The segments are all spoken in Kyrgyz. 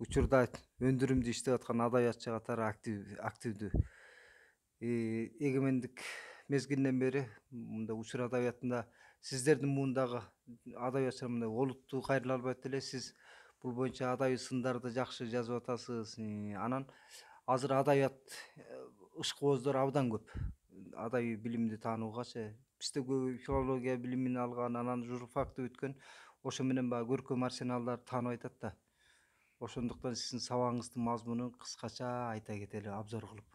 учурда өндүрүмдү иштеп аткан адабиятчы катары активдүү. Эгемендик мезгилинен бери мындай учур адабиятында сиздердин муундагы адабиятчылар мындай олуттуу кайрыла албайт эле. Сиз бул боюнча адабий сындарды жакшы жазып атасыз. Анан азыр адабият ышкыбоздор абдан көп. Адабий билимди таануугачы бизде көбү филология билимин алган, анан журфакты бүткөн. Ошо менен баягы көркөм арсеналдарды таанып айтат да. Ошондуктан сиздин сабагыңыздын мазмунун кыскача айта кетели обзор кылып.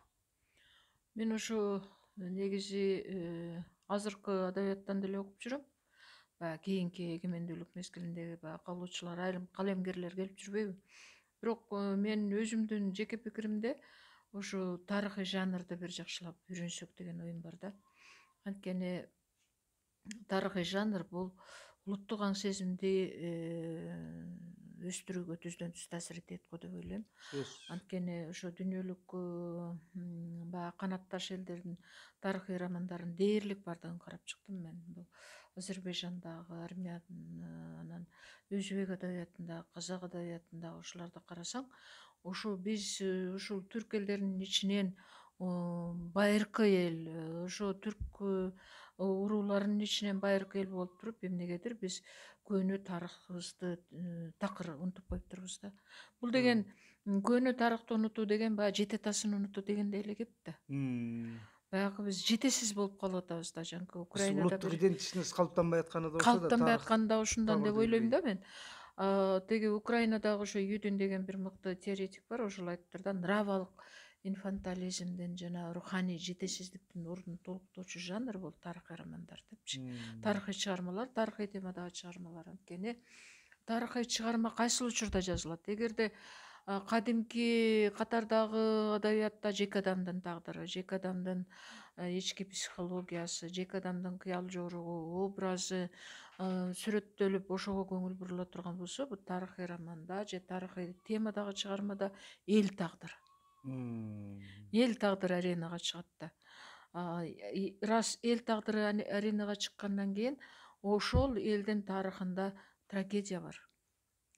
Мен ошо негизи азыркы адабияттан деле окуп жүрөм. Баягы кийинки эгемендүүлүк мезгилиндеги баягы каалоочулар, айрым калемгерлер келип жүрбөйбү? Бирок мен өзүмдүн жеке пикиримде ошо тарыхый жанрды бир жакшылап үйрөнсөк деген оюм бар да. Анткени тарыхый жанр бул улуттук аң сезимди өстүрүүгө түздөн түз таасир этет го деп ойлойм. Анткени ошо дүйнөлүк баягы канатташ элдердин тарыхый романдарын дээрлик баардыгын карап чыктым мен. Бул Азербайжандагы, Армян, анан өзбек адабиятындагы, казак адабиятындагы ошолорду карасаң, ошо биз ушул түрк элдеринин ичинен байыркы эл, ошо түрк урууларынын ичинен байыркы эл болуп туруп, эмнегедир биз көөнө тарыхыбызды такыр унутуп коюптурбуз да. Бул деген көөнө тарыхты унутуу деген баягы жете атасын унутуу дегендей эле кеп да. Баягы биз жетесиз болуп калып атабыз да. Жанагы Украинада Улуттук бир идентичность калыптанбай атканы да ошо да калыптанбай тарых атканы да ушундан деп табырды ойлойм билбей. да мен. Теги Украинадагы ошо Юдин деген бир мыкты теоретик бар, ошол айтыптыр да, нравалык инфантилизмдин жана руханий жетесиздиктин ордун толуктоочу жанр бул тарыхый романдар депчи. Тарыхый чыгармалар, тарыхый темадагы чыгармалар. Анткени тарыхый чыгарма кайсыл учурда жазылат? Эгерде кадимки катардагы адабиятта жеке адамдын тагдыры, жеке адамдын ички психологиясы, жеке адамдын кыял жоругу, образы сүрөттөлүп ошого көңүл бурула турган болсо, бул тарыхый романда же тарыхый темадагы чыгармада эл тагдыры. Эл тагдыры аренага чыгат да. Раз эл тагдыры аренага чыккандан кийин ошол элдин тарыхында трагедия бар.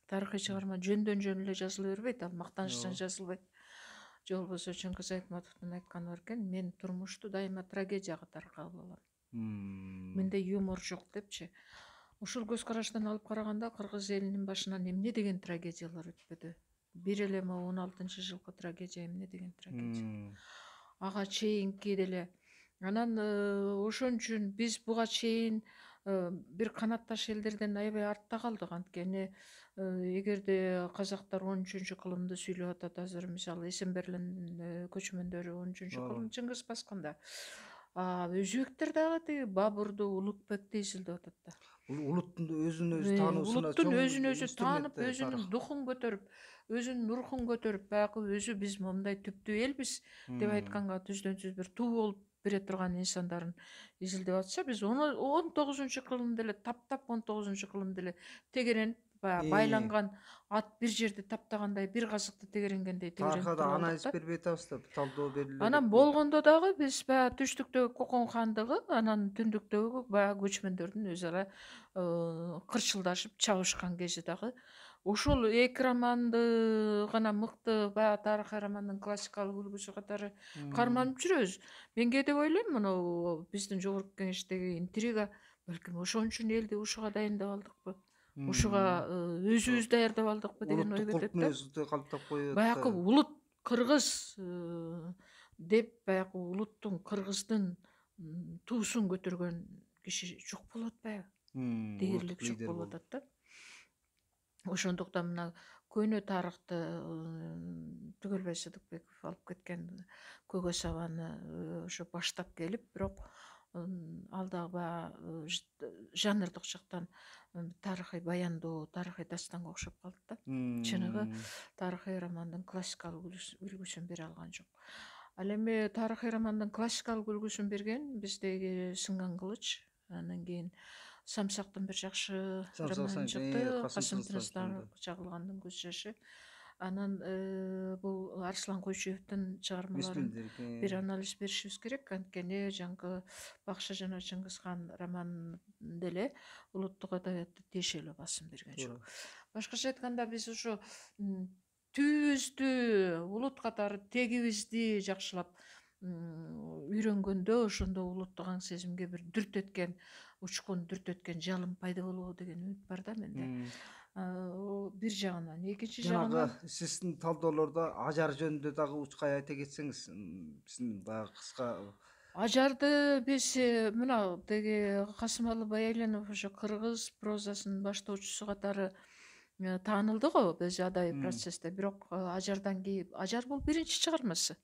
Тарыхый чыгарма жөндөн жөн эле жазыла бербейт, ал мактанычтан жазылбайт. Же болбосо Чыңгыз Айтматовдун айтканы бар экен, мен турмушту дайыма трагедия катары кабыл алам. Менде юмор жок депчи. Ушул көз караштан алып караганда кыргыз элинин башынан эмне деген трагедиялар өтпөдү? Бир эле могу 16-жылкы трагедия эмне деген трагедия? Ага чейинки деле. Анан ошон үчүн биз буга чейин бир канатташ элдерден аябай артта калдык. Анткени эгерде казактар 13-кылымды сүйлөп атат азыр, мисалы Эсенберлин көчмөндөрү 13-кылым Чыңгыз басканда. Өзбектер дагы тиги Бабурду, Улукбекти изилдеп атат да. Улуттун өзүн өзү таануусуна Улуттун чоң өзүн өзү инструмент таанып, да өзүнүн тарых. духун көтөрүп, өзүнүн рухун көтөрүп, баягы өзү биз момундай түптүү элбиз деп айтканга түздөн түз бир туу болуп бере турган инсандарын изилдеп атса, биз 19-кылымда эле таптап 19-кылымда эле тегеренип, баягы байланган ат бир жерди таптагандай, бир казыкты тегеренгендей тегеренип Тарыхка да туруп алдык анализ да. бербей атабыз да, талдоо бериле Анан деп. болгондо дагы биз баягы түштүктөгү Кокон хандыгы, анан түндүктөгү баягы көчмөндөрдүн өз ара кырчылдашып чабышкан кези дагы ошол эки романды гана мыкты баягы тарыхый романдын классикалык үлгүсү катары карманып жүрөбүз. Мен кээде ойлойм, мына биздин жогорку кеңештеги интрига балким ошон үчүн элди ушуга дайындап алдыкпы, ушуга өзүбүз даярдап алдыкпы деген ой Улуттук кулк кетет да. мүнөздү калыптап коюп Баягы атты. улут кыргыз деп баягы улуттун кыргыздын туусун көтөргөн киши жок болуп атпайбы? Дээрлик Улуттук жок лидер болуп болуп. атат да. Ошондуктан мына көөнө тарыхты Түгөлбай Сыдыкбеков алып кеткен Көкө Сабаны ошо баштап келип, бирок ал дагы баягы жанрдык жактан тарыхый баяндоо, тарыхый дастанга окшоп калды да. Чыныгы тарыхый романдын классикалык үлгүсүн бере алган жок. Ал эми тарыхый романдын классикалык үлгүсүн берген биздеги Сынган кылыч, анан кийин Самсактын бир жакшы романы чыкты, Касым Тыныстан чагылгандын көз жашы. Анан бул Арслан Койчуевдин чыгармаларын бир анализ беришибиз керек. Анткени жанагы Бакша жана Чыңгызхан романын деле улуттук адабиятта тиешелүү басым берген жок. Башкача айтканда биз ошо түбүбүздү улут катары тегибизди жакшылап үйрөнгөндө ошондо улуттук аң сезимге бир дүрт эткен учкун, дүрт эткен жалын пайда болобу деген үмүт бар да менде. Бир жагынан, экинчи Жанагы жагынан сиздин талдоолордо ажар жөнүндө дагы учкай айта кетсеңиз, биздин баягы кыска. ажарды биз мына деги Касымалы Баяйленов ошо кыргыз прозасынын баштоочусу катары таанылды го без адай процессте. Бирок ажардан кийин ажар бул биринчи чыгармасы.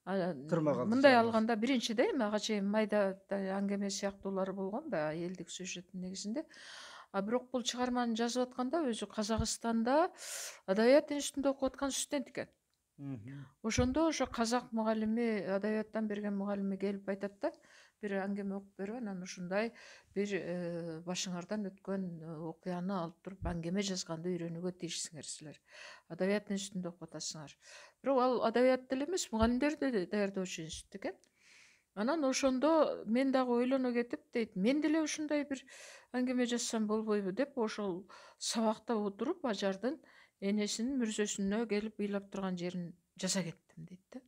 Тырмак алды Мындай чыгармасы. алганда биринчи да, эми ага чейин майда аңгеме сыяктуулары болгон баягы элдик сюжеттин негизинде. Бирок бул чыгарманы жазып атканда өзү Казакстанда адабият институтунда окуп аткан студент экен. Ошондо ошо казак мугалими, адабияттан берген мугалими келип айтат да, бир аңгеме окуп берип, анан ушундай бир башыңардан өткөн окуяны алып туруп аңгеме жазганды үйрөнүүгө тийишсиңер силер. Адабият институтунда окуп атасыңар. Бирок ал адабият деле эмес, мугалимдерди даярдоочу институт экен. Анан ошондо мен дагы ойлоно кетип дейт, мен деле ушундай бир аңгеме жазсам болбойбу деп, ошол сабакта отуруп ажардын энесинин мүрзөсүнө келип ыйлап турган жерин жаза кеттим дейт да.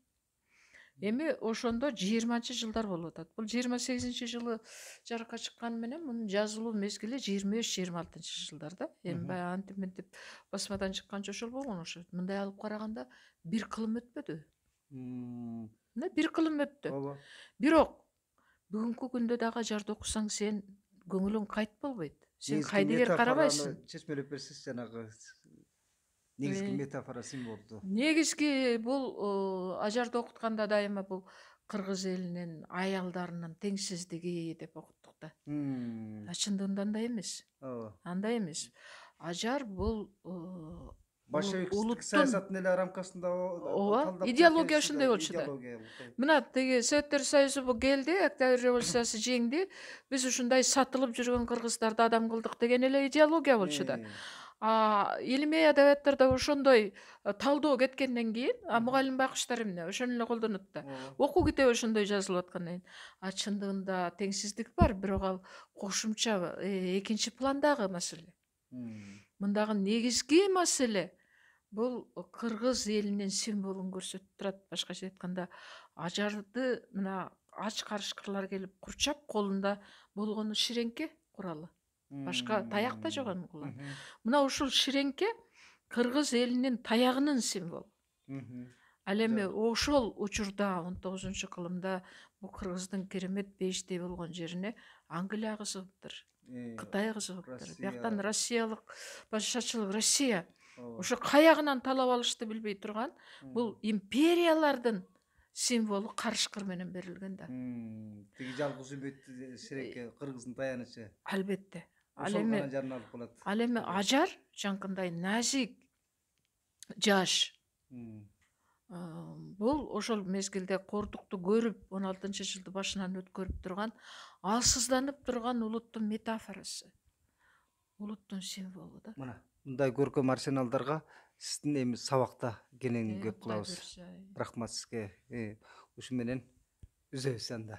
Эми ошондо 20-жылдар болуп атат. Бул 28-жылы жарыкка чыкканы менен мунун жазылуу мезгили 23-26-жылдар да. Эми баягы антип мынтип басмадан чыкканча ошол болгон окшойт. Мындай алып караганда бир кылым өтпөдү. Мына бир кылым өттү. Ооба. Бирок бүгүнкү күндө дагы ажарды окусаң сен көңүлүң кайт болбойт. Сен кайдыгер карабайсың. Чечмелеп берсиз, жанагы негизги метафора, символду. Негизги бул ажарды окутканда дайыма бул кыргыз элинин аялдарынын теңсиздиги деп окуттук да. Чындыгында андай эмес. Ооба. Андай эмес. Ажар бул Большевик саясатынын эле рамкасында ооба, идеология ошондой болчу да. Мына теги Советтер Союзу келди, Октябрь революциясы жеңди. Биз ушундай сатылып жүргөн кыргыздарды адам кылдык деген эле идеология болчу да. Илимий адабияттарда ошондой талдоо кеткенден кийин мугалим байкуштар эмне ошону эле колдонот да. Окуу китеби ошондой жазылып аткандан кийин. Чындыгында теңсиздик бар, бирок ал кошумча экинчи пландагы маселе. Мындагы негизги маселе бул кыргыз элинин символун көрсөтүп турат. Башкача айтканда, ажарды мына ач карышкырлар келип курчап, колунда болгону ширеңке куралы. Башка таяк да жок анын колунда. Мына ушул ширеңке кыргыз элинин таягынын символу. Ал эми ошол учурда 19-кылымда бул кыргыздын керемет бейиштей болгон жерине Англия кызыгыптыр, Кытай кызыгыптыр. Бияктан Россиялык башачылык Россия ошо каягынан талап алышты билбей турган бул империялардын символу карышкыр менен берилген да. Тиги жалгыз үмүттүү ширекке кыргыздын таянычы. Албетте. Ал эми ажар жанкындай назик, жаш. Бул ошол мезгилде кордукту көрүп, 16-жылды башынан өткөрүп турган, алсызданып турган улуттун метафорасы. Улуттун символу да. Мына мындай көркөм арсеналдарга сиздин эми сабакта кенен көп кылабыз. Рахмат сизге. Ушу менен үзөбүз анда.